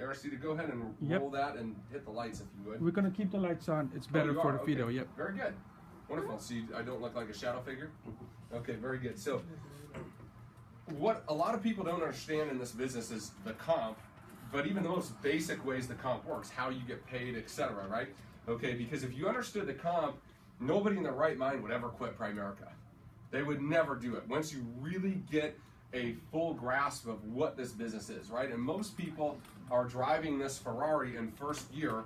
Aristida, go ahead and roll that and hit the lights if you would. We're going to keep the lights on. It's better for the video. Yep. Very good. Wonderful. See, I don't look like a shadow figure? Okay, very good. So what a lot of people don't understand in this business is the comp, but even the most basic ways the comp works, how you get paid, etc., right? Okay, because if you understood the comp, nobody in their right mind would ever quit Primerica. They would never do it once you really get a full grasp of what this business is, right? And most people are driving this Ferrari in first gear,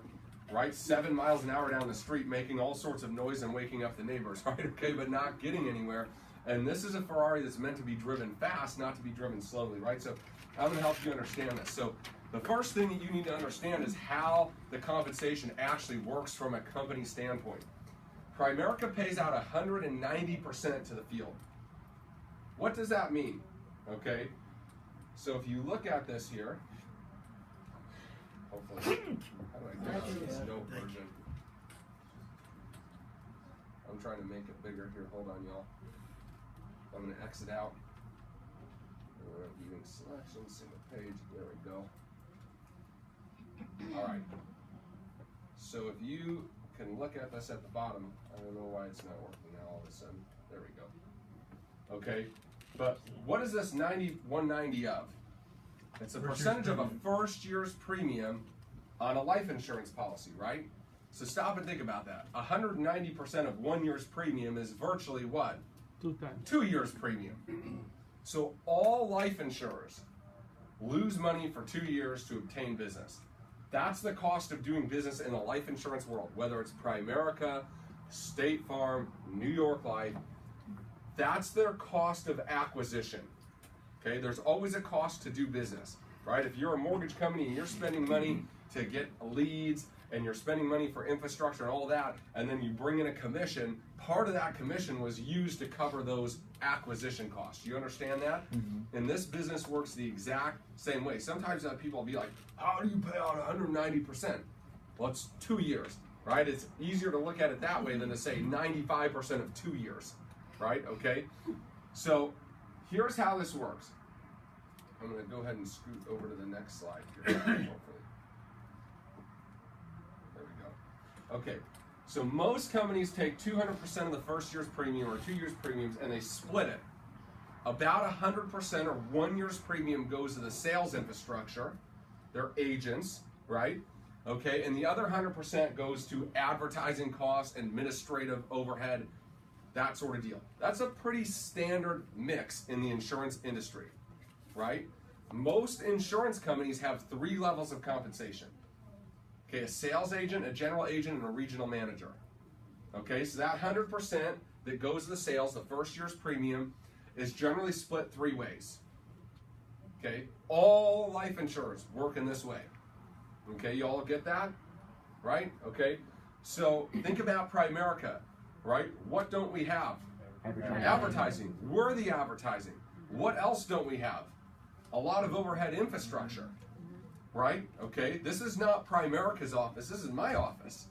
right? 7 miles an hour down the street, making all sorts of noise and waking up the neighbors, right? Okay, but not getting anywhere. And this is a Ferrari that's meant to be driven fast, not to be driven slowly, right? So I'm gonna help you understand this. So the first thing that you need to understand is how the compensation actually works from a company standpoint. Primerica pays out 190% to the field. What does that mean? Okay, so if you look at this here, hopefully, how do I get out of this no version? I'm trying to make it bigger here. Hold on, y'all. I'm going to exit out. Viewing selection, single page. There we go. All right. So if you can look at this at the bottom, I don't know why it's not working now all of a sudden. There we go. Okay. But what is this 190 of? It's a percentage of a first year's premium on a life insurance policy, right? So stop and think about that. 190% of 1 year's premium is virtually what? 2 times. 2 years premium. So all life insurers lose money for 2 years to obtain business. That's the cost of doing business in the life insurance world, whether it's Primerica, State Farm, New York Life. That's their cost of acquisition. Okay, there's always a cost to do business, right? If you're a mortgage company and you're spending money to get leads and you're spending money for infrastructure and all that, and then you bring in a commission, part of that commission was used to cover those acquisition costs. You understand that? Mm-hmm. And this business works the exact same way. Sometimes people will be like, how do you pay out 190%? Well, it's 2 years, right? It's easier to look at it that way than to say 95% of 2 years. Right, okay? So here's how this works. I'm going to go ahead and scoot over to the next slide here, hopefully. There we go. Okay, so most companies take 200% of the first year's premium or 2 years' premiums and they split it. About 100% or 1 year's premium goes to the sales infrastructure, their agents, right? Okay, and the other 100% goes to advertising costs, administrative overhead, that sort of deal. That's a pretty standard mix in the insurance industry, right? Most insurance companies have 3 levels of compensation. Okay, a sales agent, a general agent, and a regional manager. Okay, so that 100% that goes to the sales, the first year's premium, is generally split 3 ways. Okay, all life insurers work in this way. Okay, you all get that? Right? Okay, so think about Primerica. Right? What don't we have? Advertising. We're the advertising. What else don't we have? A lot of overhead infrastructure. Right? Okay? This is not Primerica's office. This is my office.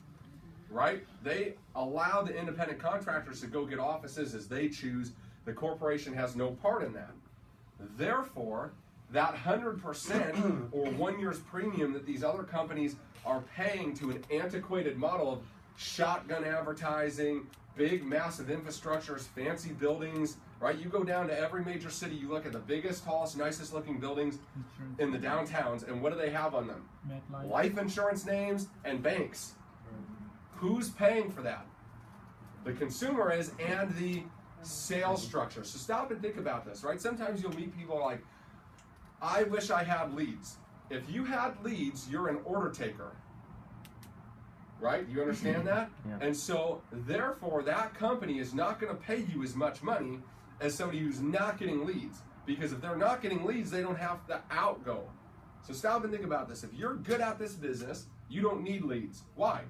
Right? They allow the independent contractors to go get offices as they choose. The corporation has no part in that. Therefore, that 100% or 1 year's premium that these other companies are paying to an antiquated model of shotgun advertising, big, massive infrastructures, fancy buildings, right? You go down to every major city, you look at the biggest, tallest, nicest looking buildings in the downtowns, and what do they have on them? Life insurance names and banks. Who's paying for that? The consumer is, and the sales structure. So stop and think about this, right? Sometimes you'll meet people like, I wish I had leads. If you had leads, you're an order taker. Right? You understand that? Yeah. And so, therefore, that company is not going to pay you as much money as somebody who's not getting leads. Because if they're not getting leads, they don't have to outgo. So stop and think about this. If you're good at this business, you don't need leads. Why?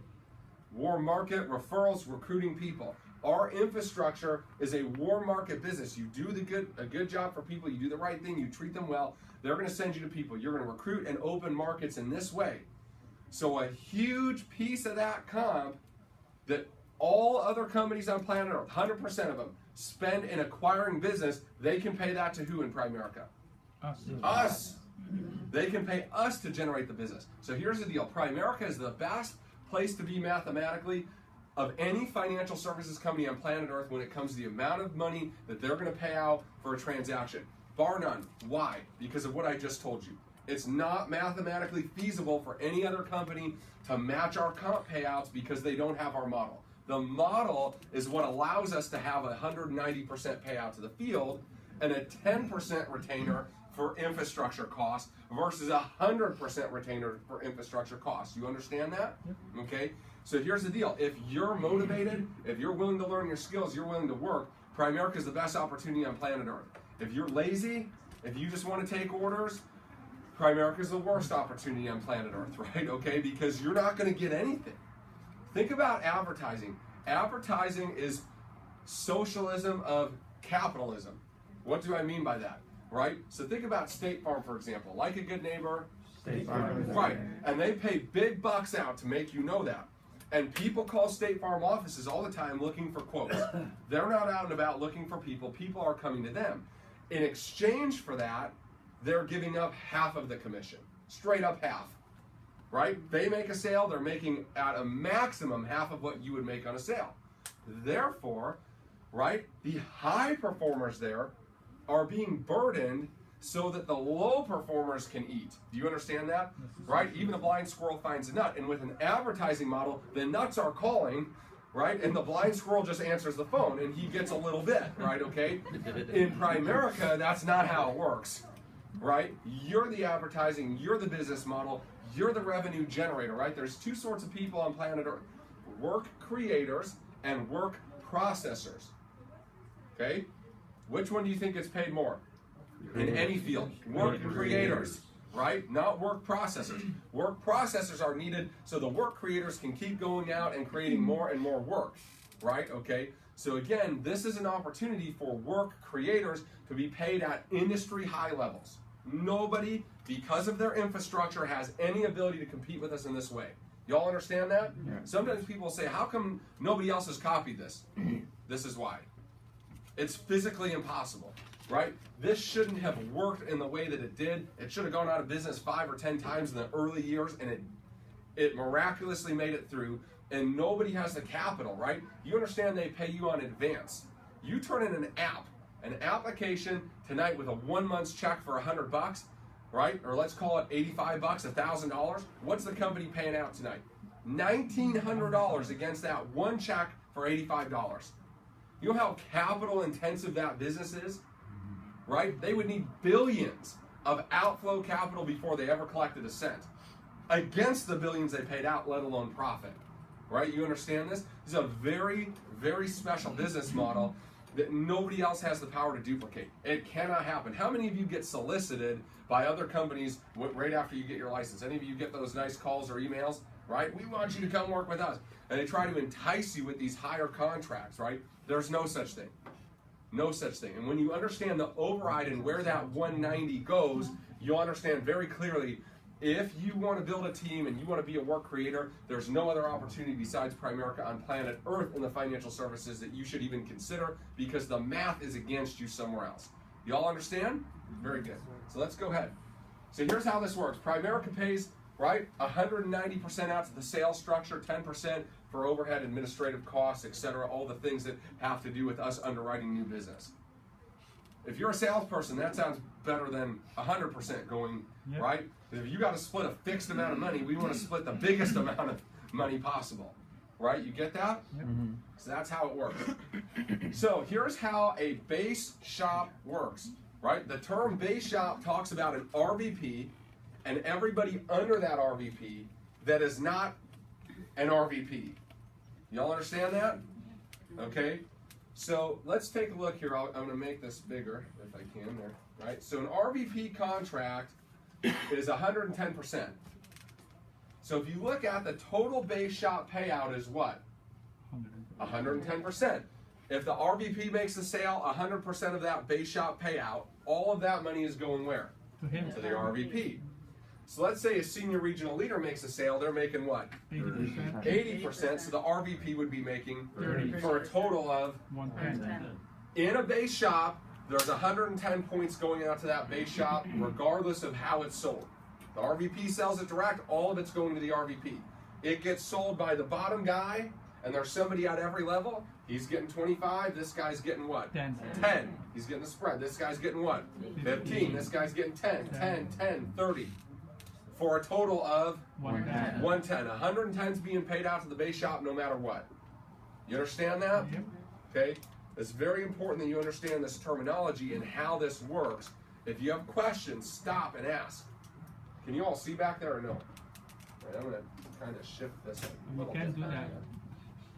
Warm market, referrals, recruiting people. Our infrastructure is a warm market business. You do a good job for people, you do the right thing, you treat them well, they're going to send you to people. You're going to recruit and open markets in this way. So a huge piece of that comp that all other companies on planet Earth, 100% of them, spend in acquiring business, they can pay that to who in Primerica? Us. Us. They can pay us to generate the business. So here's the deal. Primerica is the best place to be mathematically of any financial services company on planet Earth when it comes to the amount of money that they're going to pay out for a transaction. Bar none. Why? Because of what I just told you. It's not mathematically feasible for any other company to match our comp payouts because they don't have our model. The model is what allows us to have a 190% payout to the field and a 10% retainer for infrastructure costs versus a 100% retainer for infrastructure costs. You understand that? Yep. Okay? So here's the deal. If you're motivated, if you're willing to learn your skills, you're willing to work, Primerica is the best opportunity on planet Earth. If you're lazy, if you just want to take orders, Primerica is the worst opportunity on planet Earth, right? Okay? Because you're not going to get anything. Think about advertising. Advertising is socialism of capitalism. What do I mean by that? Right? So think about State Farm, for example. Like a good neighbor. State Farm. Right. And they pay big bucks out to make you know that. And people call State Farm offices all the time looking for quotes. They're not out and about looking for people. People are coming to them. In exchange for that, they're giving up half of the commission. Straight up half. Right? They make a sale, they're making at a maximum half of what you would make on a sale. Therefore, right, the high performers there are being burdened so that the low performers can eat. Do you understand that? Right? Even a blind squirrel finds a nut. And with an advertising model, the nuts are calling, right? And the blind squirrel just answers the phone and he gets a little bit, right? Okay? In Primerica, that's not how it works, right? You're the advertising, you're the business model, you're the revenue generator, right? There's two sorts of people on planet Earth. Work creators and work processors. Okay? Which one do you think gets paid more? In any field. Work creators, right? Not work processors. Work processors are needed so the work creators can keep going out and creating more and more work, right? Okay? So again, this is an opportunity for work creators to be paid at industry high levels. Nobody, because of their infrastructure, has any ability to compete with us in this way. Y'all understand that? Yeah. Sometimes people say, how come nobody else has copied this? This is why. It's physically impossible, right? This shouldn't have worked in the way that it did. It should have gone out of business 5 or 10 times in the early years, and it miraculously made it through, and nobody has the capital, right? You understand they pay you on advance. You turn in an application tonight with a 1 month's check for $100, right? Or let's call it $85, $1,000. What's the company paying out tonight? $1,900 against that one check for $85. You know how capital intensive that business is? Right? They would need billions of outflow capital before they ever collected a cent against the billions they paid out, let alone profit. Right? You understand this? This is a very, very special business model that nobody else has the power to duplicate. It cannot happen. How many of you get solicited by other companies right after you get your license? Any of you get those nice calls or emails? Right? We want you to come work with us. And they try to entice you with these higher contracts, right? There's no such thing. No such thing. And when you understand the override and where that 190 goes, you'll understand very clearly if you want to build a team and you want to be a work creator, there's no other opportunity besides Primerica on planet Earth in the financial services that you should even consider because the math is against you somewhere else. Y'all understand? Very good. So let's go ahead. So here's how this works. Primerica pays, right, 190% out to the sales structure, 10% for overhead, administrative costs, etc., all the things that have to do with us underwriting new business. If you're a salesperson, that sounds better than 100% going, yep. Right? If you got to split a fixed amount of money, we want to split the biggest amount of money possible. Right? You get that? Yep. Mm-hmm. So that's how it works. So here's how a base shop works. Right? The term base shop talks about an RVP and everybody under that RVP that is not an RVP. Y'all understand that? Okay? So let's take a look here. I'm going to make this bigger if I can there. Right? So an RVP contract is 110%. So if you look at the total base shop payout is what? 110%. If the RVP makes the sale, 100% of that base shop payout, all of that money is going where? To him. To the RVP. So let's say a senior regional leader makes a sale, they're making what? 80%. 80%, so the RVP would be making 30%. For a total of 110. in a base shop, there's 110 points going out to that base shop, regardless of how it's sold. The RVP sells it direct, all of it's going to the RVP. It gets sold by the bottom guy, and there's somebody at every level. He's getting 25, this guy's getting what? 10. 10. He's getting the spread. This guy's getting what? 15. This guy's getting 10, 10, 10, 30. For a total of 110. 110. 110 is being paid out to the base shop no matter what. You understand that? Yep. Okay? It's very important that you understand this terminology and how this works. If you have questions, stop and ask. Can you all see back there or no? All right, I'm going to kind of shift this a You little can bit. do that.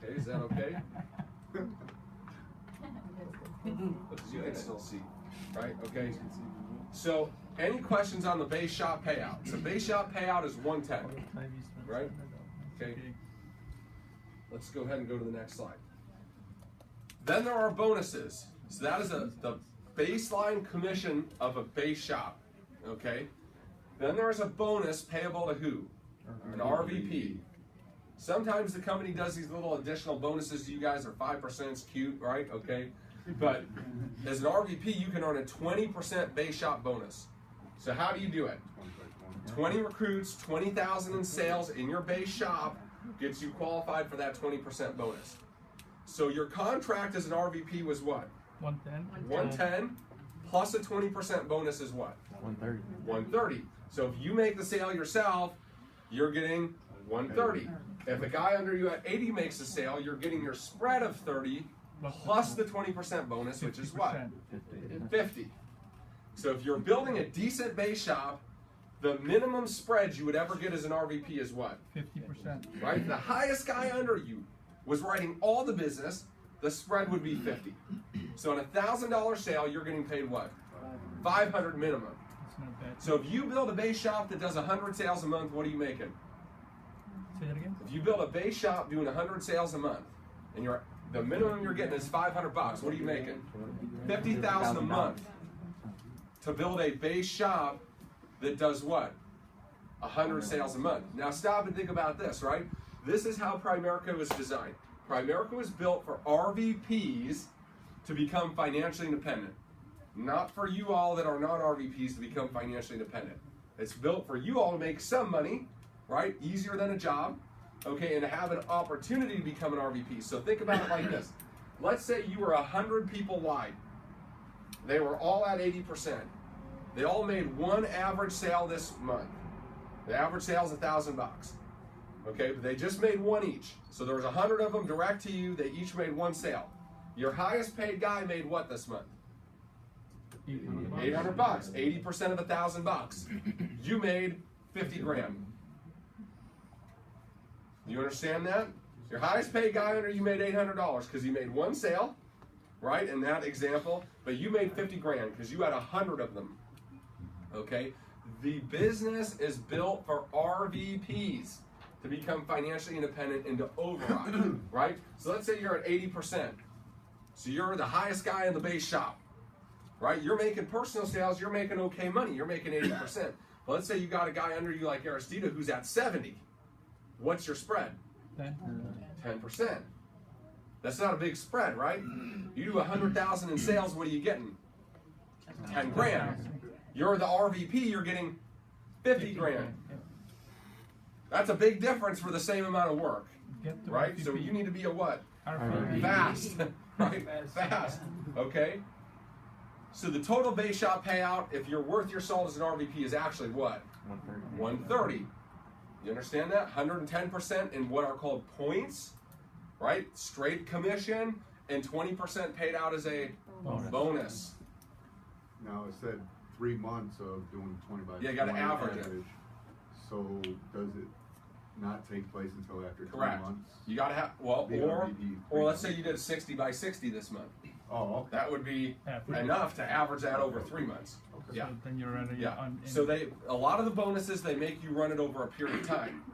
Okay, is that okay? Because you can still see, right? Okay. So, any questions on the base shop payout? So, base shop payout is 110, right? Okay. Let's go ahead and go to the next slide. Then there are bonuses. So that is the baseline commission of a base shop. Okay. Then there's a bonus payable to who? An RVP. Sometimes the company does these little additional bonuses to you guys are 5%. It's cute, right? Okay. But as an RVP, you can earn a 20% base shop bonus. So how do you do it? 20 recruits, 20,000 in sales in your base shop gets you qualified for that 20% bonus. So your contract as an RVP was what? 110. 110 plus a 20% bonus is what? 130. 130. So if you make the sale yourself, you're getting 130. If a guy under you at 80 makes a sale, you're getting your spread of 30 plus the 20% bonus, which is what? 50. So if you're building a decent base shop, the minimum spread you would ever get as an RVP is what? 50%. Right? The highest guy under you was writing all the business, the spread would be 50. So on a $1,000 sale, you're getting paid what? 500 minimum. That's not bad. So if you build a base shop that does 100 sales a month, what are you making? Say that again? If you build a base shop doing 100 sales a month, and the minimum you're getting is $500, what are you making? $50,000 a month to build a base shop that does what? 100 sales a month. Now stop and think about this, right? This is how Primerica was designed. Primerica was built for RVPs to become financially independent. Not for you all that are not RVPs to become financially independent. It's built for you all to make some money, right? Easier than a job, okay, and to have an opportunity to become an RVP. So think about it like this. Let's say you were 100 people wide. They were all at 80%. They all made one average sale this month. The average sale is $1,000. Okay, but they just made one each. So there was 100 of them direct to you. They each made one sale. Your highest paid guy made what this month? 800 bucks. 80% of $1,000. You made 50 grand. You understand that? Your highest paid guy under you made $800 because he made one sale, right? In that example, but you made 50 grand because you had 100 of them. Okay? The business is built for RVPs to become financially independent and to override, right? So let's say you're at 80%. So you're the highest guy in the base shop, right? You're making personal sales, you're making okay money, you're making 80%. But let's say you got a guy under you like Aristida who's at 70. What's your spread? 10%. That's not a big spread, right? You do 100,000 in sales, what are you getting? 10 grand. You're the RVP, you're getting 50 grand. That's a big difference for the same amount of work, right? So you need to be a what? Fast, right? Fast, okay? So the total base shop payout, if you're worth your salt as an RVP, is actually what? 130. You understand that? 110% in what are called points, right? Straight commission, and 20% paid out as a bonus. Now it said 3 months of doing 20 by 20. Yeah, you gotta average it. So does it not take place until after Correct. 3 months? You gotta have, well, The RVP, or let's say you did a 60 by 60 this month. Oh, okay. That would be Average. enough to average that over 3 months. Okay. Yeah. So then you're already Yeah. on. So a lot of the bonuses, they make you run it over a period of time,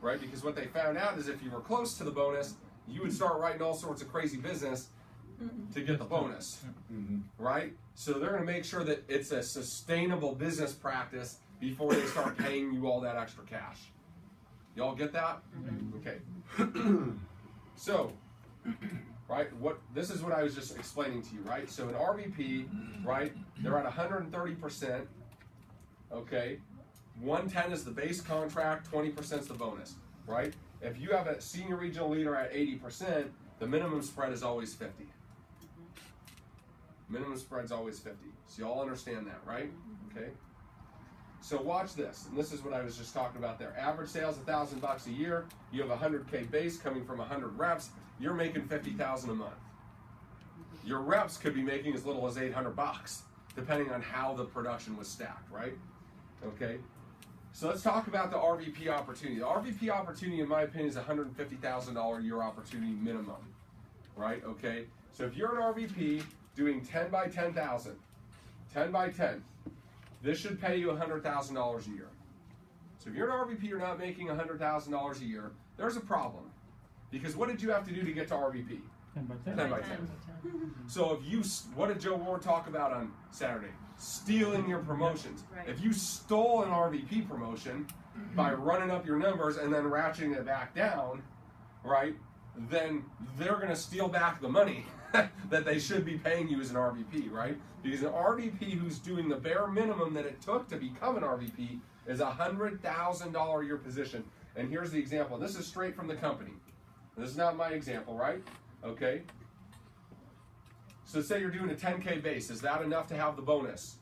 right? Because what they found out is if you were close to the bonus, you would start writing all sorts of crazy business to get the bonus, right? So they're going to make sure that it's a sustainable business practice before they start paying you all that extra cash. Y'all get that? Okay. So right? This is what I was just explaining to you, right? So an RVP, right? They're at 130%. Okay, 110 is the base contract, 20% is the bonus, right? If you have a senior regional leader at 80%, the minimum spread is always 50. Minimum spread's always 50. So you all understand that, right? Okay. So watch this, and this is what I was just talking about there. Average sales $1,000 a year. You have 100K base coming from 100 reps. You're making 50,000 a month. Your reps could be making as little as 800 bucks, depending on how the production was stacked, right? Okay. So let's talk about the RVP opportunity. The RVP opportunity, in my opinion, is a $150,000 a year opportunity minimum, right? Okay. So if you're an RVP doing 10 by 10,000, 10 by 10, this should pay you $100,000 a year. So if you're an RVP, you're not making $100,000 a year, there's a problem. Because what did you have to do to get to RVP? 10 by 10. 10 by 10. So if you, what did Joe Ward talk about on Saturday? Stealing your promotions. Right. If you stole an RVP promotion by running up your numbers and then ratcheting it back down, right, then they're going to steal back the money that they should be paying you as an RVP, right? Because an RVP who's doing the bare minimum that it took to become an RVP is a $100,000 a year position. And here's the example. This is straight from the company. This is not my example, right? Okay. So say you're doing a 10K base. Is that enough to have the bonus?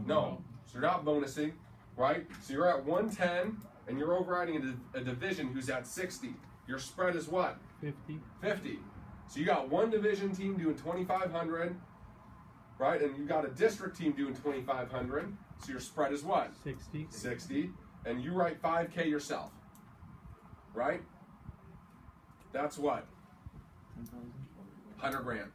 No. So you're not bonusing, right? So you're at 110 and you're overriding a division who's at 60. Your spread is what? 50. 50. So you got one division team doing 2,500, right? And you got a district team doing 2,500. So your spread is what? 60. 60. And you write 5K yourself, right? That's what? 100 grand.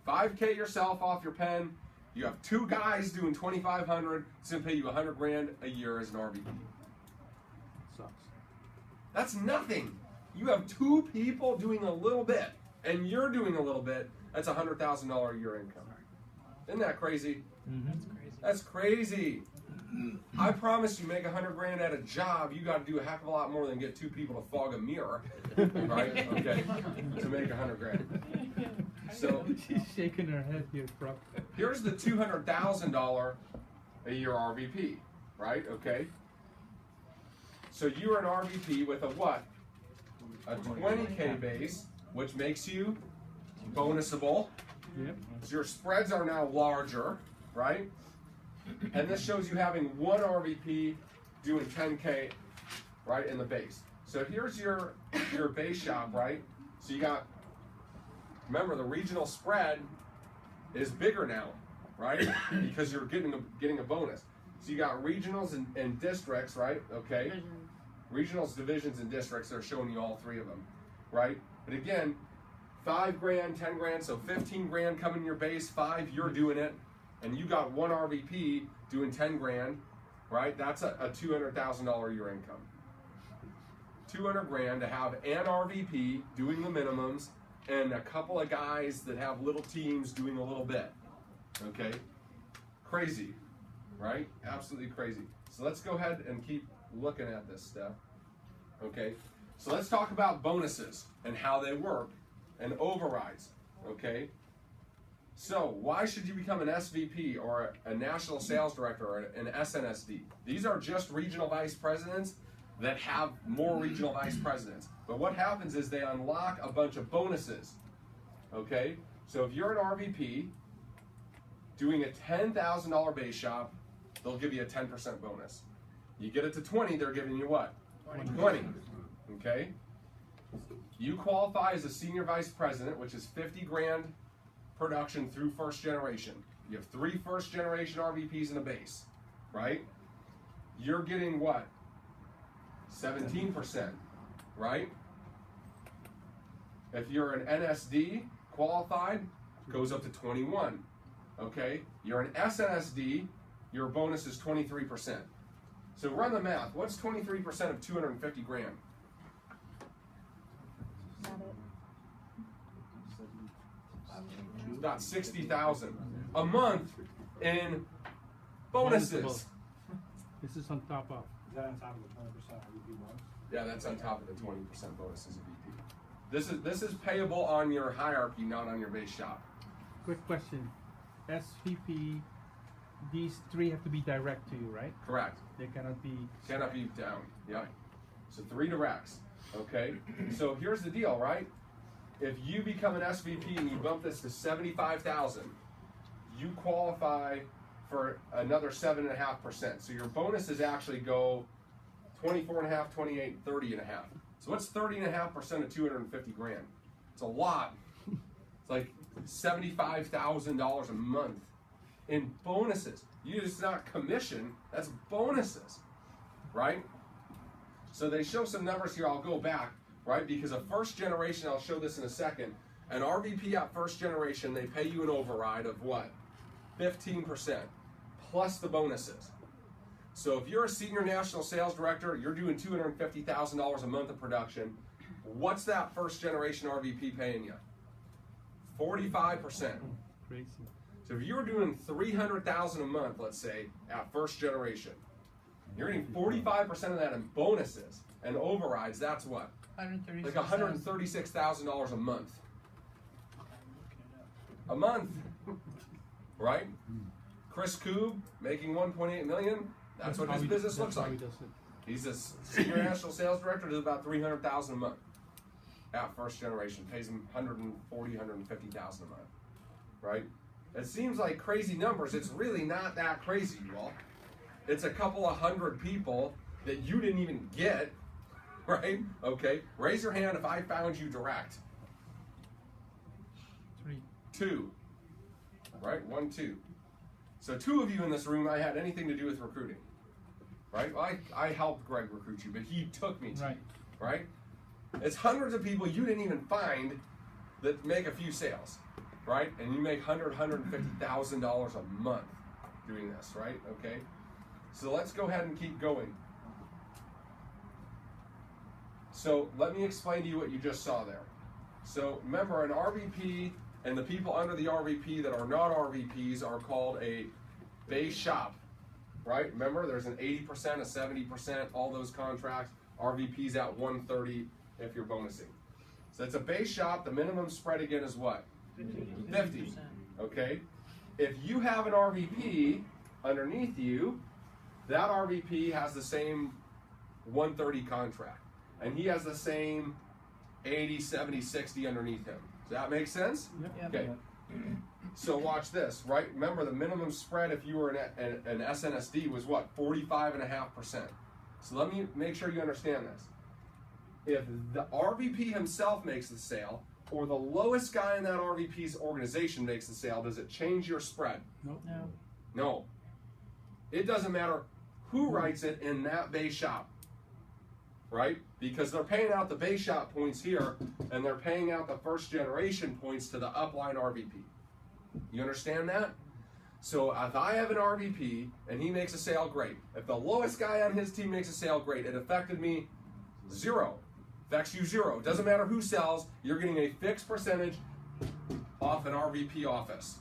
5K yourself off your pen. You have two guys doing 2,500. It's gonna pay you 100 grand a year as an RVP. Sucks. That's nothing. You have two people doing a little bit, and you're doing a little bit. That's $100,000 a year income. Isn't that crazy? Mm-hmm. That's crazy. I promise you, make 100 grand at a job, you got to do a heck of a lot more than get two people to fog a mirror, right? Okay, to make 100 grand. So She's shaking her head here, bro. here's the $200,000 a year RVP, right? Okay. So you're an RVP with a what? A 20K base, which makes you bonusable. Yep. So your spreads are now larger, right? And this shows you having one RVP doing 10K, right, in the base. So here's your base shop, right? So you got, remember, the regional spread is bigger now, right? Because you're getting a bonus. So you got regionals and districts, right? Okay. Regionals, divisions, and districts. They're showing you all three of them, right? But again, 5 grand, 10 grand, so 15 grand coming in your base. 5, you're doing it, and you got one RVP doing 10 grand, right? That's a $200,000 a year income. 200 grand to have an RVP doing the minimums and a couple of guys that have little teams doing a little bit. Okay? Crazy, right? Absolutely crazy. So let's go ahead and keep looking at this stuff. Okay? So let's talk about bonuses and how they work and overrides. Okay? So why should you become an SVP or a national sales director or an SNSD? These are just regional vice presidents that have more regional vice presidents. But what happens is they unlock a bunch of bonuses. Okay? So if you're an RVP doing a $10,000 base shop, they'll give you a 10% bonus. You get it to 20, they're giving you what? 20. Okay? You qualify as a senior vice president, which is 50 grand production through first generation. You have 3 first generation RVPs in a base, right? You're getting what? 17%, right? If you're an NSD qualified, goes up to 21. Okay? You're an SNSD, your bonus is 23%. So run the math. What's 23% of 250 grand? About 60,000 a month in bonuses. This is on top of. Is that on top of the 20% RVP bonus? Yeah, that's on top of the 20% bonus as a VP. This is payable on your hierarchy, not on your base shop. Quick question. SVP, these three have to be direct to you, right? Correct. They cannot be. Cannot be down. Yeah. So 3 directs. Okay. So here's the deal, right? If you become an SVP and you bump this to 75,000, you qualify for another 7.5%. So your bonuses actually go 24.5, 28, 30.5. So what's 30.5% of 250 grand? It's a lot. It's like $75,000 a month in bonuses. It's not commission, that's bonuses, right? So they show some numbers here. I'll go back, right? Because a first generation, I'll show this in a second. An RVP at first generation, they pay you an override of what? 15% plus the bonuses. So if you're a senior national sales director, you're doing $250,000 a month of production. What's that first generation RVP paying you? 45%. Crazy. So if you were doing $300,000 a month, let's say, at first generation, you're getting 45% of that in bonuses and overrides. That's what? Like $136,000 a month. A month, right? Chris Koob making $1.8 million. That's what his business looks like. He's a senior national sales director. Does about $300,000 a month. At first generation, pays him $140,000, $150,000 a month, right? It seems like crazy numbers. It's really not that crazy, you all. It's a couple of hundred people that you didn't even get, right? Okay, raise your hand if I found you direct. 3. 2, right? 1, 2. So 2 of you in this room, I had anything to do with recruiting, right? Well, I helped Greg recruit you, but he took me to, right? It's hundreds of people you didn't even find that make a few sales, right? And you make $150,000 a month doing this, right? Okay. So let's go ahead and keep going. So let me explain to you what you just saw there. So remember, an RVP and the people under the RVP that are not RVPs are called a base shop, right? Remember, there's an 80%, a 70%, all those contracts. RVPs at 130 if you're bonusing. So it's a base shop. The minimum spread again is what? 50. Okay. If you have an RVP underneath you, that RVP has the same 130 contract. And he has the same 80, 70, 60 underneath him. Does that make sense? Yep. Okay. So watch this, right? Remember, the minimum spread if you were an SNSD was what? 45.5%. So let me make sure you understand this. If the RVP himself makes the sale, or the lowest guy in that RVP's organization makes the sale, does it change your spread? No. No. It doesn't matter who writes it in that base shop, right? Because they're paying out the base shop points here, and they're paying out the first generation points to the upline RVP. You understand that? So if I have an RVP and he makes a sale, great. If the lowest guy on his team makes a sale, great. It affected me 0. Affects you 0. It doesn't matter who sells, you're getting a fixed percentage off an RVP office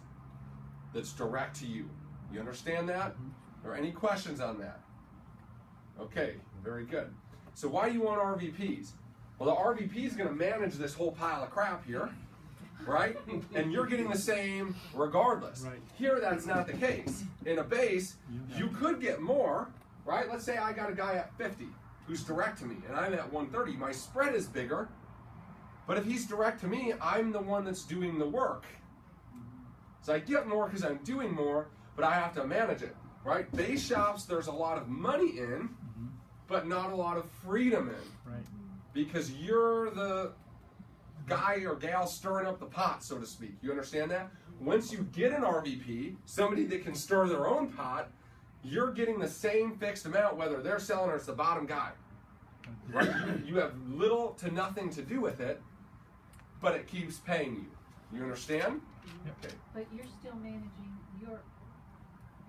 that's direct to you. You understand that? Or any questions on that? Okay, very good. So why do you want RVPs? Well, the RVP is going to manage this whole pile of crap here, right? And you're getting the same regardless. Right. Here, that's not the case. In a base, you could get more, right? Let's say I got a guy at 50 who's direct to me, and I'm at 130. My spread is bigger, but if he's direct to me, I'm the one that's doing the work. So I get more because I'm doing more, but I have to manage it, right? Base shops, there's a lot of money in, but not a lot of freedom in. Right. Because you're the guy or gal stirring up the pot, so to speak. You understand that? Once you get an RVP, somebody that can stir their own pot, you're getting the same fixed amount whether they're selling or it's the bottom guy. Right? You have little to nothing to do with it, but it keeps paying you. You understand? Okay. But you're still managing your...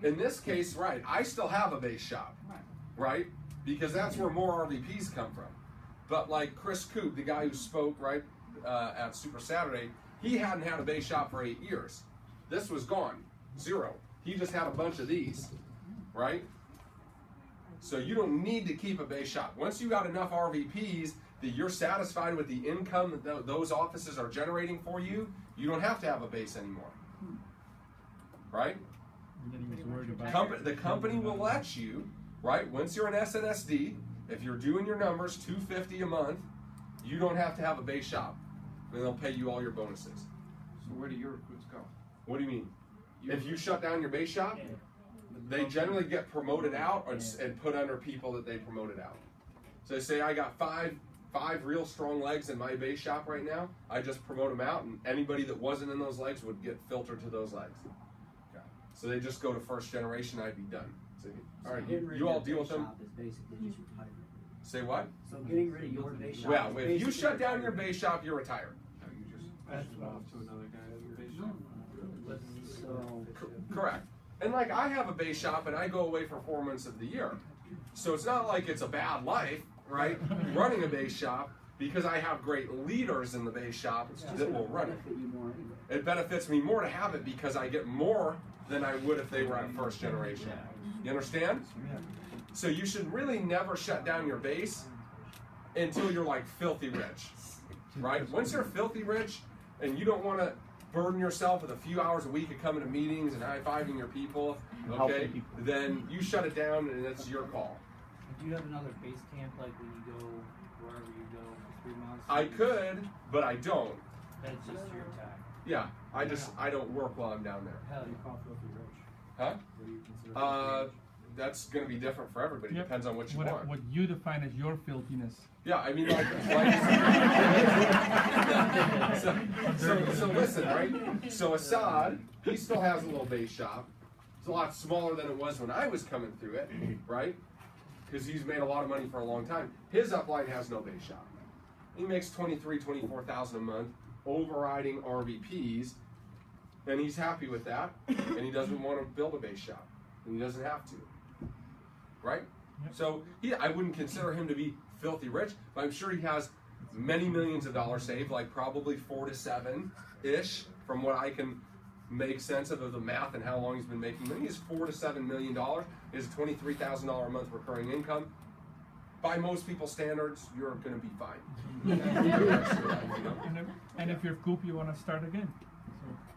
In this case, right, I still have a base shop, right? Because that's where more RVPs come from. But like Chris Koob, the guy who spoke, right, at Super Saturday, he hadn't had a base shop for 8 years. This was gone, 0. He just had a bunch of these, right? So you don't need to keep a base shop. Once you got enough RVPs that you're satisfied with the income that those offices are generating for you, you don't have to have a base anymore. Right? The company will let you, right? Once you're an SNSD, if you're doing your numbers, $250 a month, you don't have to have a base shop. And they'll pay you all your bonuses. So where do your recruits go? What do you mean? If you shut down your base shop, they generally get promoted out and put under people that they promoted out. So they say, I got five real strong legs in my base shop right now. I just promote them out, and anybody that wasn't in those legs would get filtered to those legs. Okay. So they just go to first generation, I'd be done. So, all right, you all deal with them. Is basically just retirement. Say what? So getting rid of your base shop. Well, if you shut down your base shop, you're retired. No, you just pass it off to another guy at your base shop. So Correct. And like I have a base shop and I go away for 4 months of the year. So it's not like it's a bad life, right? Running a base shop, because I have great leaders in the base shop that will run it. benefit you more anyway. It benefits me more to have it because I get more than I would if they were on first generation. You understand? So you should really never shut down your base until you're like filthy rich, right? Once you're filthy rich and you don't want to burden yourself with a few hours a week of coming to meetings and high-fiving your people, okay, then you shut it down and it's your call. Do you have another base camp, like when you go wherever you go for 3 months? I could, but I don't. That's just your time. Yeah, I don't work while I'm down there. Hell, you call filthy rich? Huh? What do you consider filthy rich? That's going to be different for everybody. Yep. Depends on what you want. What you define as your filthiness. Yeah, I mean, like so listen, right? So Assad, he still has a little base shop. It's a lot smaller than it was when I was coming through it, right? Because he's made a lot of money for a long time. His upline has no base shop. He makes $24,000 a month, overriding RVPs, and he's happy with that, and he doesn't want to build a base shop, and he doesn't have to, right? Yep. So I wouldn't consider him to be filthy rich, but I'm sure he has many millions of dollars saved, like probably 4 to 7-ish, from what I can make sense of the math and how long he's been making money. Is $4 to $7 million. Is $23,000 a month recurring income. By most people's standards, you're going to be fine. And if you're coop, you want to start again.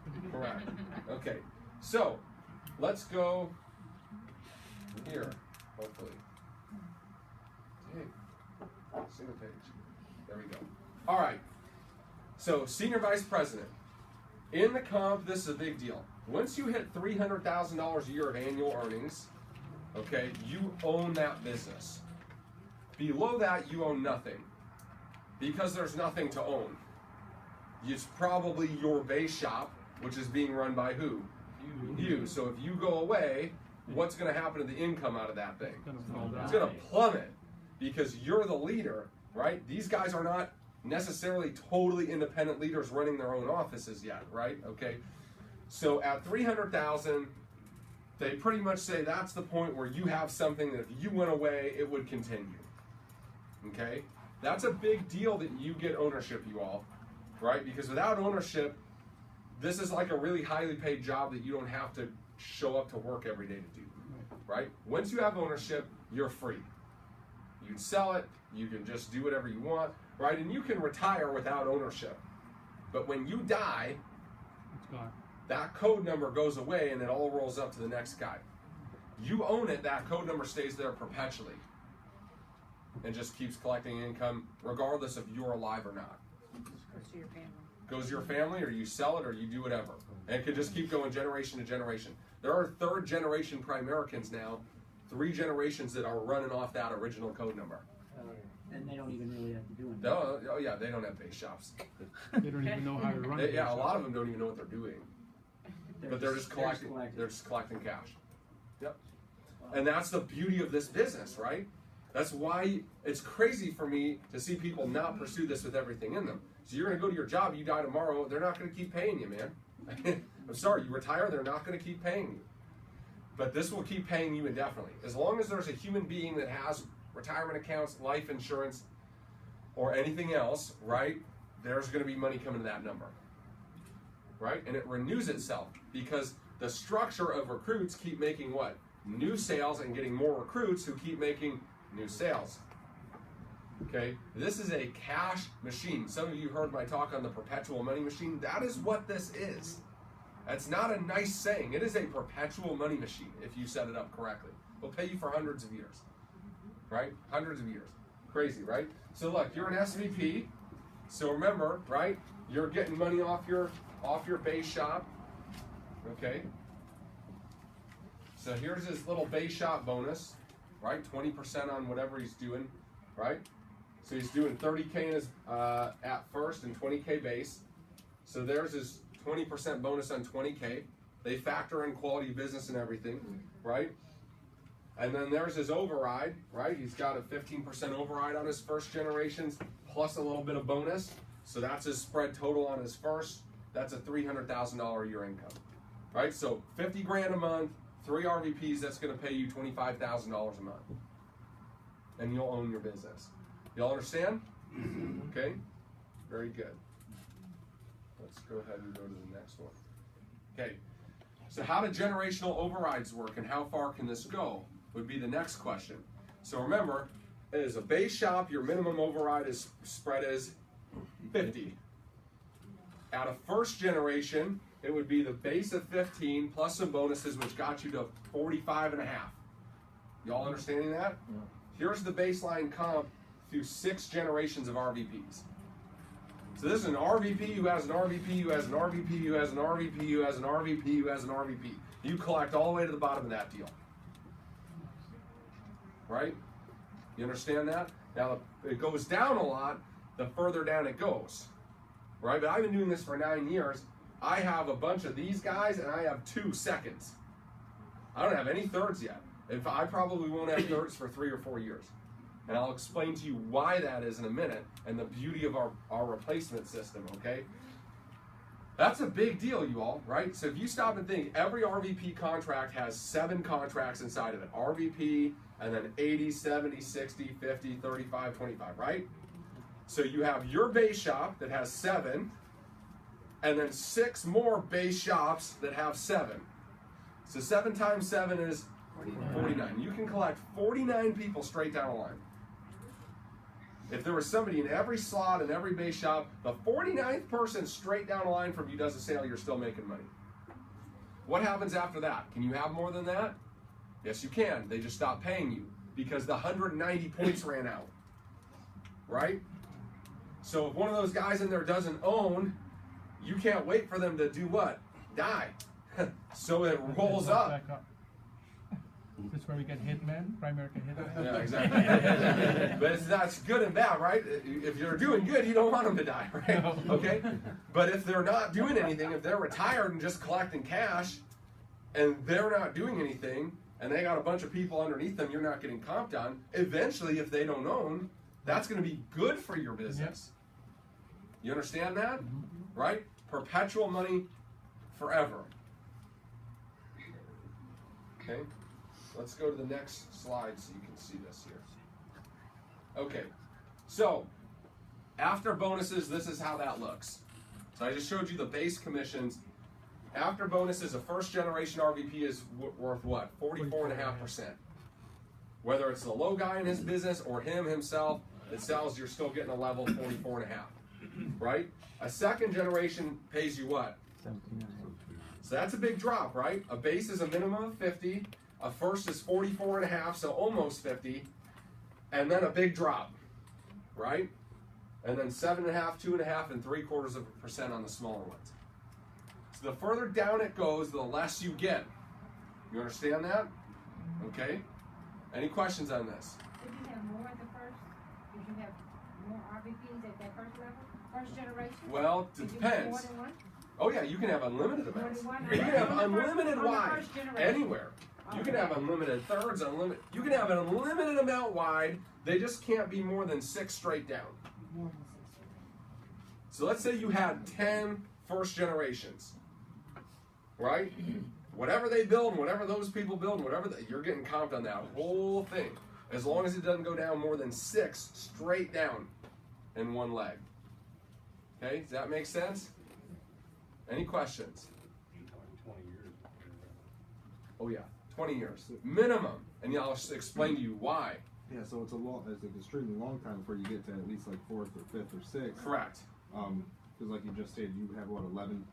So, Correct. Okay. So let's go here. Hopefully. Dang. Single page. There we go. All right. So senior vice president. In the comp, this is a big deal. Once you hit $300,000 a year of annual earnings, okay, you own that business. Below that, you own nothing, because there's nothing to own. It's probably your base shop, which is being run by who? You. So if you go away, what's going to happen to the income out of that thing? It's going to plummet, because you're the leader, right? These guys are not necessarily totally independent leaders running their own offices yet, right? Okay. So at 300,000, they pretty much say that's the point where you have something that if you went away, it would continue. Okay? That's a big deal that you get ownership, you all, right? Because without ownership, this is like a really highly paid job that you don't have to show up to work every day to do, right? Once you have ownership, you're free. You can sell it, you can just do whatever you want, right? And you can retire without ownership. But when you die, it's gone. that code number goes away and it all rolls up to the next guy. You own it, that code number stays there perpetually and just keeps collecting income regardless if you're alive or not. Goes to your family. Goes to your family, or you sell it, or you do whatever. And it can just keep going generation to generation. There are third generation Primericans now, 3 generations that are running off that original code number. And they don't even really have to do anything. Oh yeah, they don't have base shops. They don't even know how to run. Yeah, a lot of them don't even know what they're doing. But they're just collecting. They're just collecting cash. Yep. And that's the beauty of this business, right? That's why it's crazy for me to see people not pursue this with everything in them. So you're going to go to your job, you die tomorrow, they're not going to keep paying you, man. I'm sorry, you retire, they're not going to keep paying you. But this will keep paying you indefinitely. As long as there's a human being that has retirement accounts, life insurance, or anything else, right, there's going to be money coming to that number. Right? And it renews itself because the structure of recruits keep making what? New sales and getting more recruits who keep making new sales. Okay, this is a cash machine. Some of you heard my talk on the perpetual money machine. That is what this is. That's not a nice saying. It is a perpetual money machine if you set it up correctly. It'll pay you for hundreds of years, right? Hundreds of years. Crazy, right? So look, you're an SVP. So remember, right? You're getting money off your base shop. Okay. So here's his little base shop bonus, right? 20% on whatever he's doing, right? So he's doing 30K in his at first and 20K base. So there's his 20% bonus on 20K. They factor in quality business and everything, right? And then there's his override, right? He's got a 15% override on his first generations plus a little bit of bonus. So that's his spread total on his first. That's a $300,000 a year income, right? So 50 grand a month, 3 RVPs, that's going to pay you $25,000 a month. And you'll own your business. Y'all understand? Okay? Very good. Let's go ahead and go to the next one. Okay. So how do generational overrides work and how far can this go would be the next question. So remember, as a base shop, your minimum override is spread is 50. Out of first generation, it would be the base of 15 plus some bonuses, which got you to 45.5. Y'all understanding that? Yeah. Here's the baseline comp through 6 generations of RVPs. So this is an RVP who has an RVP who has an RVP who has an RVP who has an RVP who has an RVP. You collect all the way to the bottom of that deal. Right? You understand that? Now it goes down a lot the further down it goes. Right? But I've been doing this for 9 years. I have a bunch of these guys and I have 2 seconds. I don't have any thirds yet. I probably won't have thirds for 3 or 4 years. And I'll explain to you why that is in a minute and the beauty of our replacement system, okay? That's a big deal, you all, right? So if you stop and think, every RVP contract has 7 contracts inside of it. RVP, and then 80, 70, 60, 50, 35, 25, right? So you have your base shop that has 7, and then 6 more base shops that have 7. So 7 times 7 is 49. You can collect 49 people straight down the line. If there was somebody in every slot in every base shop, the 49th person straight down the line from you does a sale, you're still making money. What happens after that? Can you have more than that? Yes, you can. They just stop paying you because the 190 points ran out. Right? So if one of those guys in there doesn't own, you can't wait for them to do what? Die. So it rolls up. This is where we get hitman, primary hitman. Yeah, exactly. But that's good and bad, right? If you're doing good, you don't want them to die, right? No. Okay? But if they're not doing anything, if they're retired and just collecting cash, and they're not doing anything, and they got a bunch of people underneath them you're not getting comped on, eventually, if they don't own, that's going to be good for your business. You understand that? Right? Perpetual money forever. Okay? Let's go to the next slide so you can see this here. Okay, so after bonuses, this is how that looks. So I just showed you the base commissions. After bonuses, a first generation RVP is worth what? 44.5%. Whether it's the low guy in his business or himself that sells, you're still getting a level 44.5. Right? A second generation pays you what? 79. So that's a big drop, right? A base is a minimum of 50. A first is 44.5, so almost 50. And then a big drop, right? And then 7.5, 2.5, and 0.75% on the smaller ones. So the further down it goes, the less you get. You understand that? Okay? Any questions on this? Did you have more at the first? Did you have more RVPs at that first level? First generation? Well, it Did you have depends. more than one? Oh yeah, you can have unlimited amounts. More than one? You can have On the first- unlimited on the wide first generation. anywhere. You can have unlimited thirds, unlimited. You can have an unlimited amount wide. They just can't be more than 6 straight down. So let's say you had 10 first generations, right? Whatever they build, whatever those people build, you're getting comped on that whole thing, as long as it doesn't go down more than 6 straight down in one leg. Okay, does that make sense? Any questions? 20 years. Oh yeah, 20 years minimum, and I'll explain to you why. Yeah, so it's an extremely long time before you get to at least like 4th or 5th or 6th. Correct. Because like you just said, you have what, 11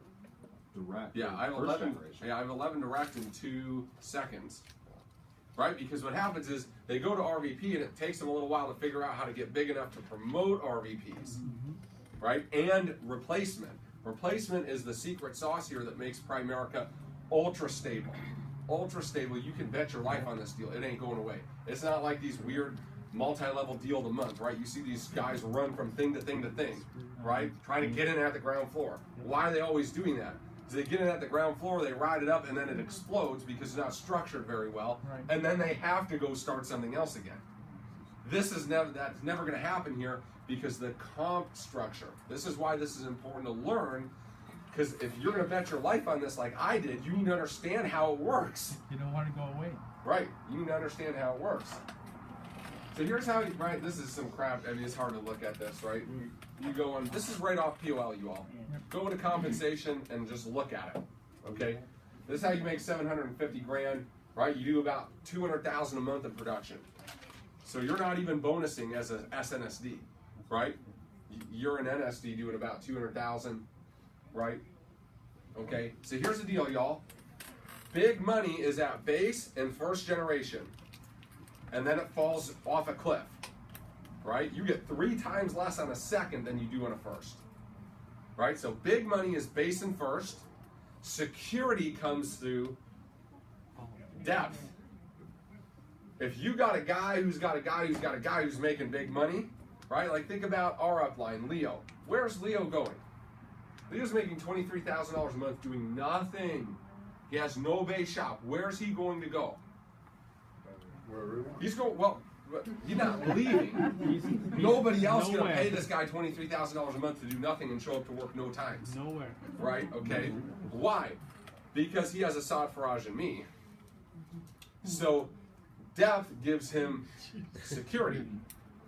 direct? Yeah, I have first 11. generation. Yeah, I have 11 direct in 2 seconds. Right? Because what happens is they go to RVP and it takes them a little while to figure out how to get big enough to promote RVPs. Right? And replacement. Replacement is the secret sauce here that makes Primerica ultra stable. Ultra stable. You can bet your life on this deal. It ain't going away. It's not like these weird multi-level deal of the month, right? You see these guys run from thing to thing to thing, right? Trying to get in at the ground floor. Why are they always doing that? Because they get in at the ground floor, they ride it up, and then it explodes because it's not structured very well, and then they have to go start something else again. That's never going to happen here because the comp structure. This is why this is important to learn, because if you're going to bet your life on this like I did, you need to understand how it works. You don't want to go away. Right. You need to understand how it works. So here's how, right, this is some crap. I mean, it's hard to look at this, right? You go on, this is right off POL, you all. Go into compensation and just look at it, okay? This is how you make 750 grand, right? You do about 200,000 a month in production. So you're not even bonusing as a SNSD, right? You're an NSD doing about 200,000, right? Okay, so here's the deal, y'all. Big money is at base and first generation, and then it falls off a cliff, right? You get 3 times less on a second than you do on a first, right? So big money is base and first. Security comes through depth. If you got a guy who's got a guy who's got a guy who's making big money, right? Like think about our upline, Leo. Where's Leo going? Leo's making $23,000 a month doing nothing. He has no base shop. Where's he going to go? He's going, well, he's not leaving. Nobody else going to pay this guy $23,000 a month to do nothing and show up to work no times. Nowhere. Right? Okay. Why? Because he has Assad, Faraj, and me. So depth gives him security.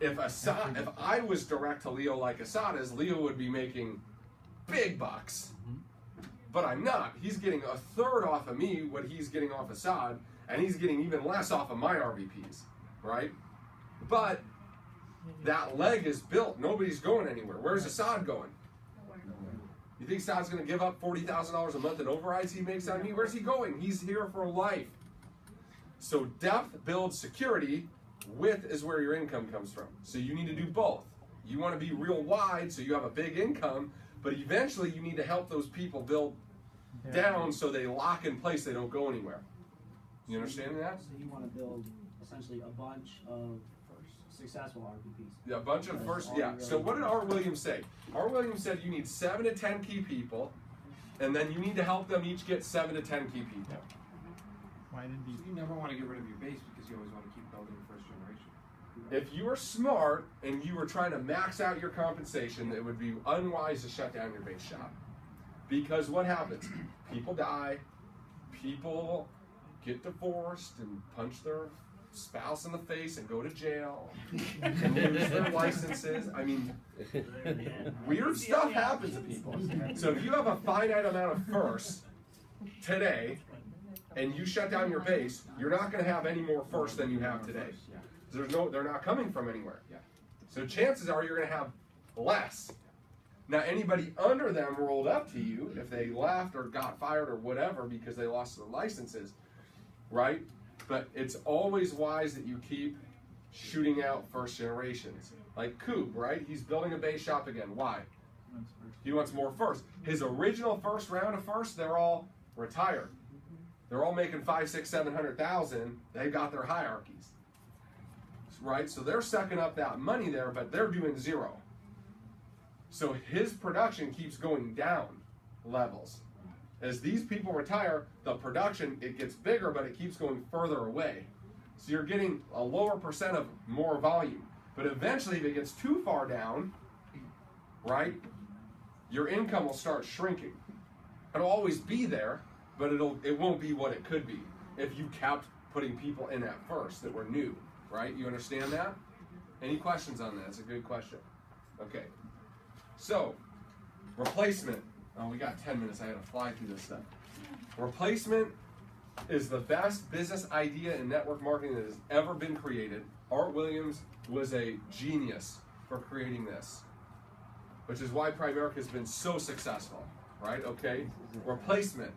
If I was direct to Leo like Assad is, Leo would be making big bucks. But I'm not. He's getting a third off of me what he's getting off Assad, and he's getting even less off of my RVPs, right? But that leg is built. Nobody's going anywhere. Where's Assad going? You think Assad's going to give up $40,000 a month in overrides he makes on me? Where's he going? He's here for life. So depth builds security. Width is where your income comes from. So you need to do both. You want to be real wide so you have a big income, but eventually you need to help those people build down so they lock in place, they don't go anywhere. You understand that? So you want to build essentially a bunch of successful RVPs. Yeah, a bunch of first, yeah. So what did R. Williams say? R. Williams said you need 7 to 10 key people, and then you need to help them each get 7 to 10 key people. Why didn't So you never want to get rid of your base because you always want to keep building first generation. If you were smart and you were trying to max out your compensation, it would be unwise to shut down your base shop. Because what happens? People die, people get divorced and punch their spouse in the face and go to jail and lose their licenses. I mean, weird stuff happens to people. So if you have a finite amount of firsts today and you shut down your base, you're not going to have any more firsts than you have today. They're not coming from anywhere. So chances are you're going to have less. Now anybody under them rolled up to you if they left or got fired or whatever because they lost their licenses, right? But it's always wise that you keep shooting out first generations. Like Coop, right? He's building a base shop again. Why? He wants more first. His original first round of first, they're all retired. They're all making 5, 6, 700,000. They've got their hierarchies, right? So they're sucking up that money there, but they're doing 0. So his production keeps going down levels. As these people retire, the production, it gets bigger, but it keeps going further away. So you're getting a lower percent of more volume. But eventually, if it gets too far down, right, your income will start shrinking. It'll always be there, but it won't be what it could be if you kept putting people in at first that were new, right? You understand that? Any questions on that? It's a good question. Okay. So, replacement. Oh, we got 10 minutes. I had to fly through this stuff. Replacement is the best business idea in network marketing that has ever been created. Art Williams was a genius for creating this, which is why Primerica has been so successful, right? Okay, replacement.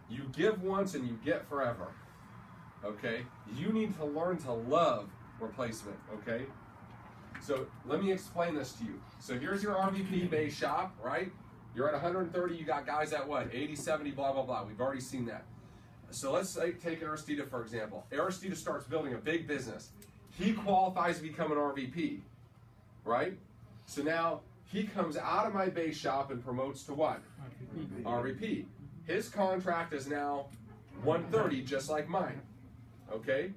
You give once and you get forever. Okay, you need to learn to love replacement. Okay, so let me explain this to you. So here's your RVP base shop, right? You're at 130. You got guys at what? 80, 70, blah blah blah. We've already seen that. So let's say, take Aristida for example. Aristida starts building a big business. He qualifies to become an RVP, right? So now he comes out of my base shop and promotes to what? RVP. His contract is now 130, just like mine. Okay,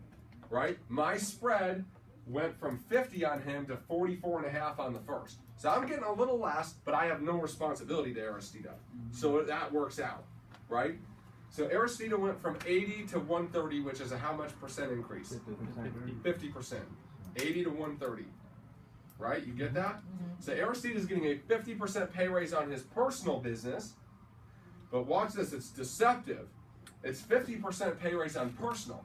right? My spread went from 50 on him to 44.5 on the first. So I'm getting a little less, but I have no responsibility to Aristida. So that works out, right? So Aristida went from 80 to 130, which is a how much percent increase? 50%. 80 to 130. Right? You get that? So Aristida is getting a 50% pay raise on his personal business. But watch this, it's deceptive. It's 50% pay raise on personal.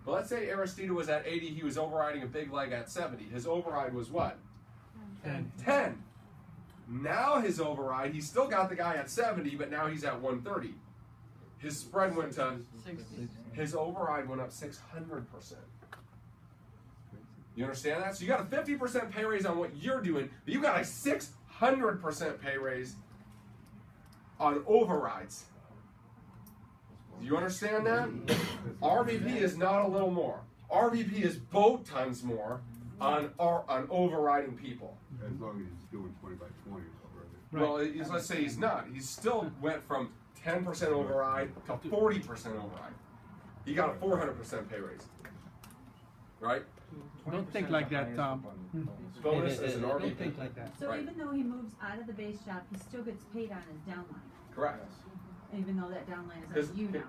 But let's say Aristida was at 80, he was overriding a big leg at 70. His override was what? 10. Now his override, he's still got the guy at 70, but now he's at 130. His spread went to, his override went up 600%. You understand that? So you got a 50% pay raise on what you're doing, but you got a 600% pay raise on overrides. Do you understand that? RVP is not a little more. RVP is boat tons more on overriding people. As long as he's doing 20 by 20 already. Well, let's say he's not. He still went from 10% override to 40% override. He got a 400% pay raise. Right? Don't think like that, Tom. Bonus as an Don't RVP. think like that. So Right. even though he moves out of the base shop, he still gets paid on his downline, Correct. even though that downline is Because on you now.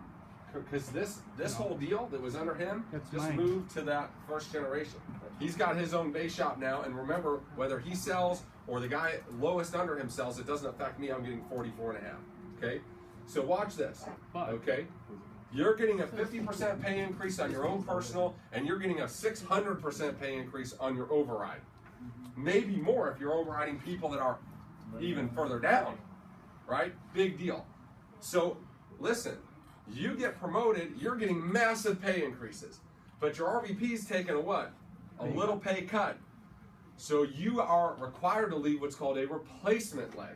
Because this whole deal that was under him That's just mine. moved to that first generation. He's got his own base shop now, and remember, whether he sells or the guy lowest under him sells, it doesn't affect me. I'm getting 44.5. Okay, so watch this. Okay, you're getting a 50% pay increase on your own personal, and you're getting a 600% pay increase on your override. Maybe more if you're overriding people that are even further down. Right? Big deal. So listen. You get promoted, you're getting massive pay increases. But your RVP's taking a what? A little pay cut. So you are required to leave what's called a replacement leg.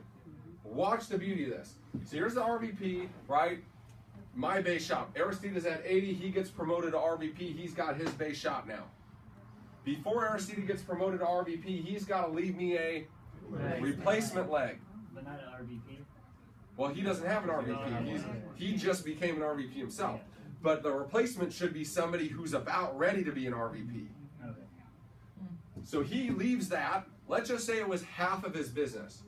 Watch the beauty of this. So here's the RVP, right? My base shop. Aristide's at 80, he gets promoted to RVP, he's got his base shop now. Before Aristide gets promoted to RVP, he's got to leave me a replacement leg. But not an RVP. Well, he doesn't have an RVP. He just became an RVP himself. But the replacement should be somebody who's about ready to be an RVP. Okay. So he leaves that. Let's just say it was half of his business.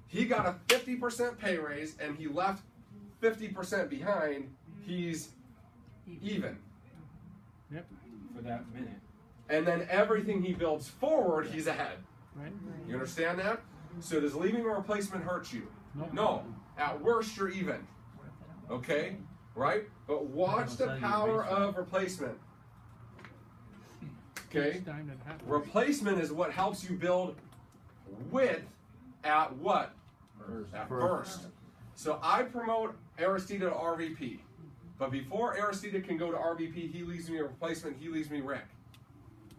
He got a 50% pay raise and he left 50% behind. He's even. Yep. For that minute. And then everything he builds forward, he's ahead. Right? You understand that? So does leaving a replacement hurt you? No. No. At worst, you're even. Okay? Right? But watch the power of replacement. Okay? Each time that happens. Replacement is what helps you build width at what? At first. So I promote Aristida to RVP. But before Aristida can go to RVP, he leaves me a replacement, he leaves me Rick.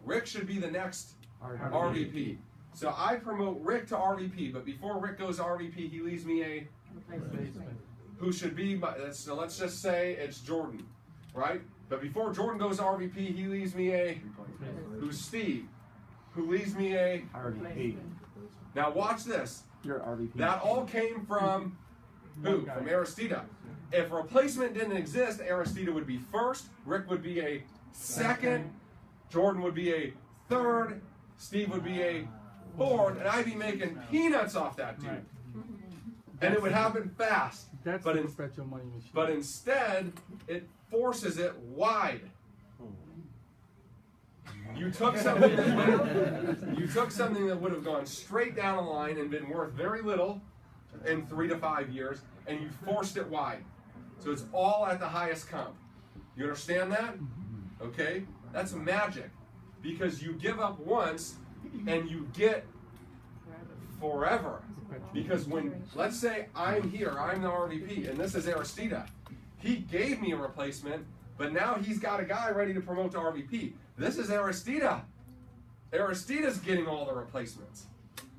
Rick should be the next RVP. So I promote Rick to RVP, but before Rick goes to RVP, he leaves me a who should be my, so let's just say it's Jordan, right? But before Jordan goes to RVP, he leaves me a who's Steve, who leaves me a RVP. Now watch this. Your RVP. That all came from who? From Aristida. If replacement didn't exist, Aristida would be first, Rick would be a second, Jordan would be a third, Steve would be a fourth, and I'd be making peanuts off that dude. Right. And it would happen fast. That's But the in- perpetual money machine. But instead, it forces it wide. You took something that would have gone straight down the line and been worth very little in 3 to 5 years, and you forced it wide. So it's all at the highest comp. You understand that? Okay? That's magic. because you give up once and you get forever. Because when, let's say I'm here, I'm the RVP, and this is Aristida. He gave me a replacement, but now he's got a guy ready to promote to RVP. This is Aristida. Aristida's getting all the replacements.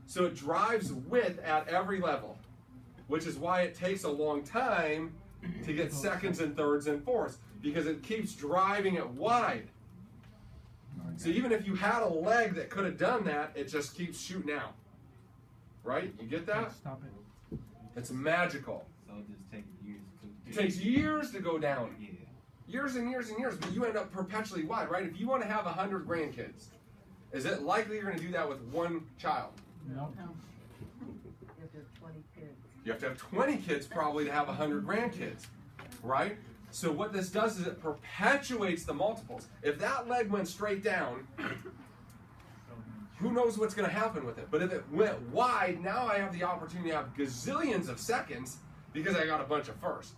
So it drives width at every level, which is why it takes a long time to get seconds and thirds and fourths, because it keeps driving it wide. So even if you had a leg that could have done that, it just keeps shooting out. Right? You get that? Stop it. It's magical. So it just takes years to It takes years to go down. Yeah. Years and years and years, but you end up perpetually wide, right? If you want to have 100 grandkids, is it likely you're going to do that with one child? No. You have to have 20 kids. You have to have 20 kids probably to have 100 grandkids, right? So what this does is it perpetuates the multiples. If that leg went straight down, who knows what's going to happen with it? But if it went wide, now I have the opportunity to have gazillions of seconds because I got a bunch of firsts.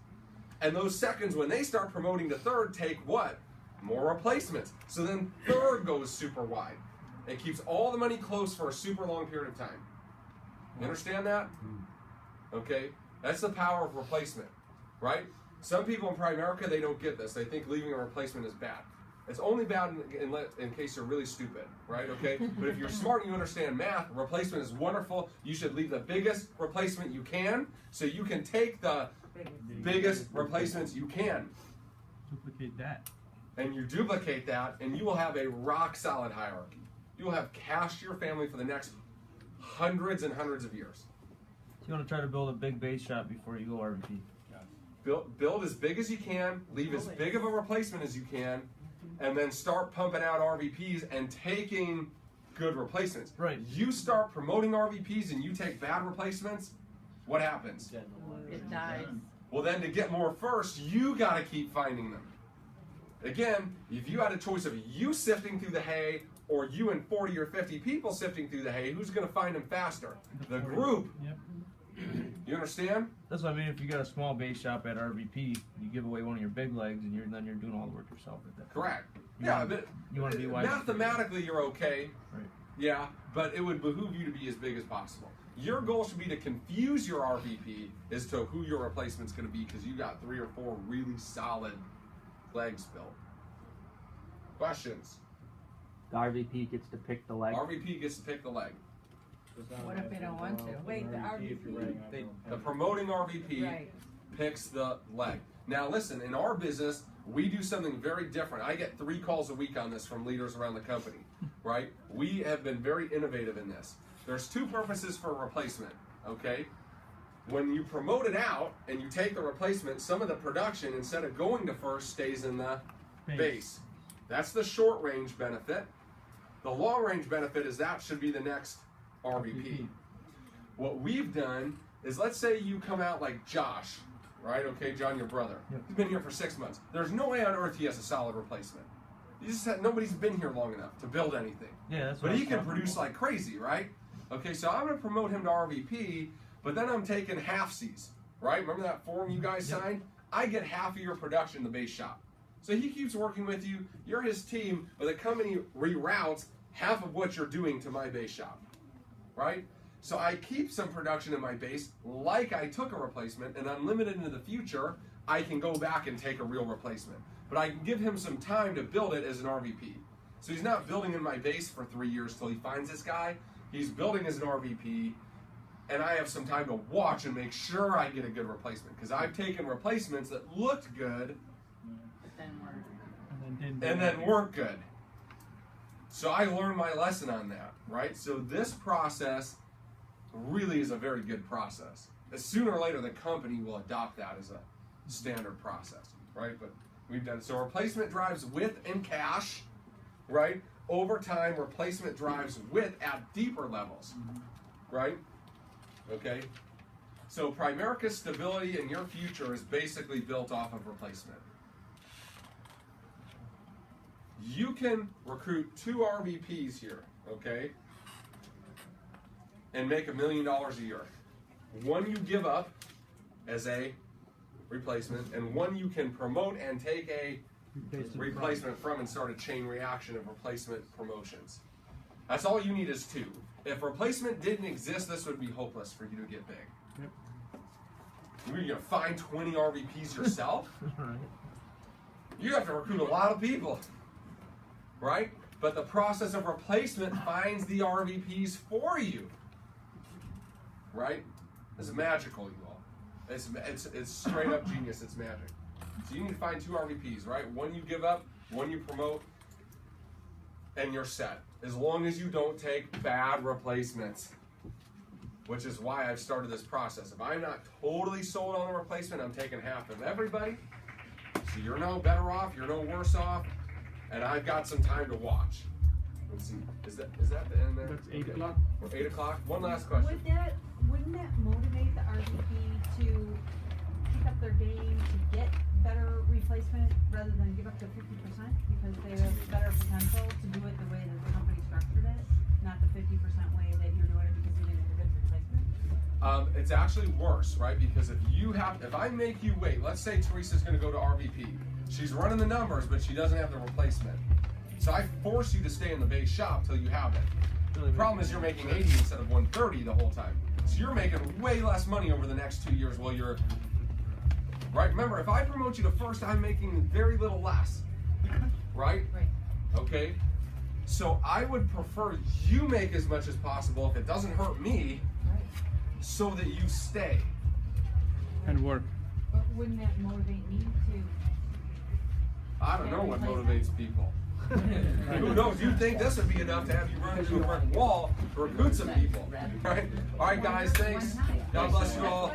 And those seconds, when they start promoting to third, take what? More replacements. So then third goes super wide. It keeps all the money close for a super long period of time. You understand that? Okay? That's the power of replacement, right? Some people in Primerica, they don't get this. They think leaving a replacement is bad. It's only bad in case you're really stupid, right? Okay? But if you're smart and you understand math, replacement is wonderful. You should leave the biggest replacement you can so you can take the biggest replacements you can. Duplicate that. And you duplicate that, and you will have a rock-solid hierarchy. You will have cash to your family for the next hundreds and hundreds of years. So you want to try to build a big base shop before you go RVP. Build as big as you can, leave as big of a replacement as you can, and then start pumping out RVPs and taking good replacements. Right. You start promoting RVPs and you take bad replacements, what happens? It dies. Well, then to get more first, you got to keep finding them. Again, if you had a choice of you sifting through the hay or you and 40 or 50 people sifting through the hay, who's going to find them faster? The group. Yep. You understand? That's what I mean. If you got a small base shop at RVP, you give away one of your big legs, and then you're doing all the work yourself at that. Correct. You Yeah, wanna- but you want to be wise. mathematically you're okay. Right. Yeah, but it would behoove you to be as big as possible. Your goal should be to confuse your RVP as to who your replacement's going to be because you got 3 or 4 really solid legs built. Questions? The RVP gets to pick the leg. RVP gets to pick the leg. What if they don't want to? Wait, the They, The promoting RVP Right. picks the leg. Now listen, in our business, we do something very different. I get 3 calls a week on this from leaders around the company, right? We have been very innovative in this. There's 2 purposes for a replacement, okay? When you promote it out and you take the replacement, some of the production, instead of going to first, stays in the base. That's the short range benefit. The long range benefit is that should be the next RVP. What we've done is, let's say you come out like Josh, right? Okay, John, your brother. Yep. He's been here for 6 months. There's no way on earth he has a solid replacement. Nobody's been here long enough to build anything. Yeah, that's what But I he was can talking produce about. like crazy, right? Okay, so I'm going to promote him to RVP, but then I'm taking halfsies, right? Remember that form you guys Yep. signed? I get half of your production in the base shop. So he keeps working with you. You're his team, but the company reroutes half of what you're doing to my base shop, right? So I keep some production in my base like I took a replacement, and unlimited into the future, I can go back and take a real replacement. But I can give him some time to build it as an RVP. So he's not building in my base for 3 years till he finds this guy. He's building as an RVP, and I have some time to watch and make sure I get a good replacement. Because I've taken replacements that looked good and then weren't good. So I learned my lesson on that, right? So this process really is a very good process. Sooner or later, the company will adopt that as a standard process, right? But we've done so. Replacement drives width and cash, right? Over time, replacement drives width at deeper levels, right? Okay. So Primerica's stability in your future is basically built off of replacement. You can recruit 2 RVPs here, okay, and make $1 million a year. One you give up as a replacement, and one you can promote and take a Based on replacement from and start a chain reaction of replacement promotions. That's all you need is 2. If replacement didn't exist, this would be hopeless for you to get big. Yep. You're gonna find 20 RVPs yourself? Right. You have to recruit a lot of people, right? But the process of replacement finds the RVPs for you, right? This is magical, you all. It's straight up genius. It's magic. So you need to find 2 RVPs, right? One you give up, one you promote, and you're set. As long as you don't take bad replacements, which is why I've started this process. If I'm not totally sold on a replacement, I'm taking half of everybody. So you're no better off, you're no worse off, and I've got some time to watch. Let's see, is that the end there? That's 8 o'clock. Or 8 o'clock? One last question. Wouldn't that motivate the RVP to pick up their game to get better replacement rather than give up to 50% because they have better potential to do it the way that the company structured it, not the 50% way that you're doing it because you didn't have a good replacement? It's actually worse, right? Because if I make you wait, let's say Teresa's going to go to RVP. She's running the numbers, but she doesn't have the replacement. So I force you to stay in the base shop till you have it. The problem is you're making 80 instead of 130 the whole time. So you're making way less money over the next 2 years while you're, right? Remember, if I promote you to first, I'm making very little less, right? Right. Okay? So I would prefer you make as much as possible if it doesn't hurt me, Right. so that you stay. And work. But wouldn't that motivate me to? I don't know what motivates people. Who knows? You'd think this would be enough to have you run into a brick wall to recruit some people, right? All right, guys, thanks. God bless you all.